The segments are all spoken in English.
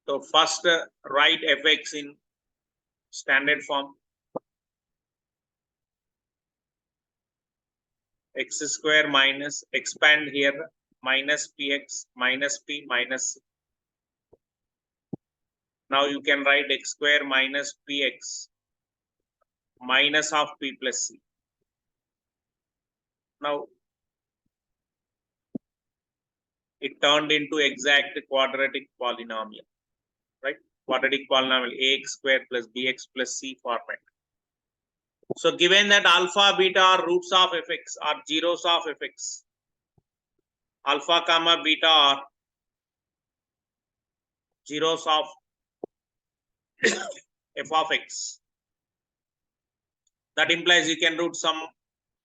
So first write fx in standard form. X square minus, expand here, minus px minus p minus c. Now you can write x square minus px minus of p plus c. Now it turned into exact quadratic polynomial, right? Quadratic polynomial ax square plus bx plus c format. So given that alpha, beta are roots of fx or zeros of fx, alpha comma beta are zeros of f of x. That implies you can root some,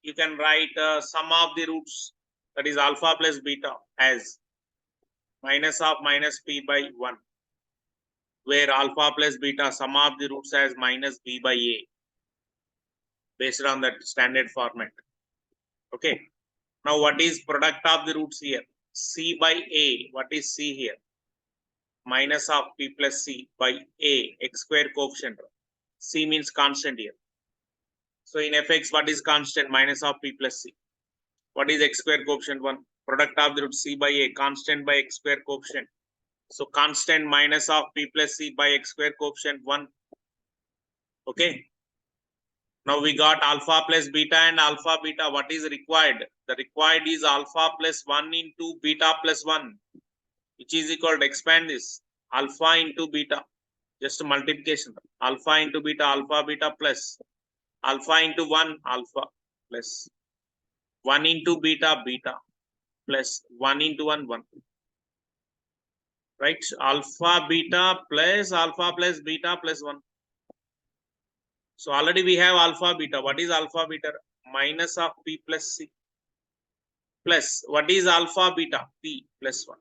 you can write sum of the roots, that is alpha plus beta, as minus of minus p by 1, where alpha plus beta sum of the roots as minus b by a, based on that standard format. Okay. Now what is product of the roots here? C by a. What is c here? Minus of p plus c by a, x square coefficient. C means constant here. So in fx, what is constant? Minus of p plus c. What is x square coefficient? 1. Product of the root c by a, constant by x square coefficient. So constant minus of p plus c by x square coefficient 1. Okay. Now we got alpha plus beta and alpha beta. What is required? The required is alpha plus 1 into beta plus 1, which is equal to, expand this, alpha into beta, just multiplication. Alpha into beta, alpha beta plus alpha into 1, alpha plus 1 into beta, beta plus 1 into 1, 1. Right? Alpha beta plus beta plus 1. So already we have alpha beta. What is alpha beta? Minus of p plus c. Plus, what is alpha beta? P plus 1.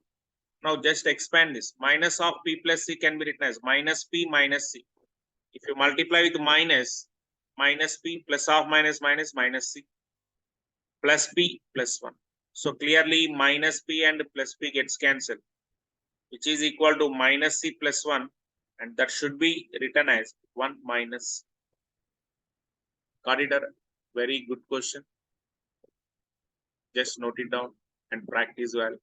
Now just expand this. Minus of p plus c can be written as minus p minus c. If you multiply with minus p plus of minus c plus p plus 1. So clearly minus p and plus p gets cancelled, which is equal to minus c plus 1, and that should be written as 1 minus. Got it? Very good question. Just note it down and practice well.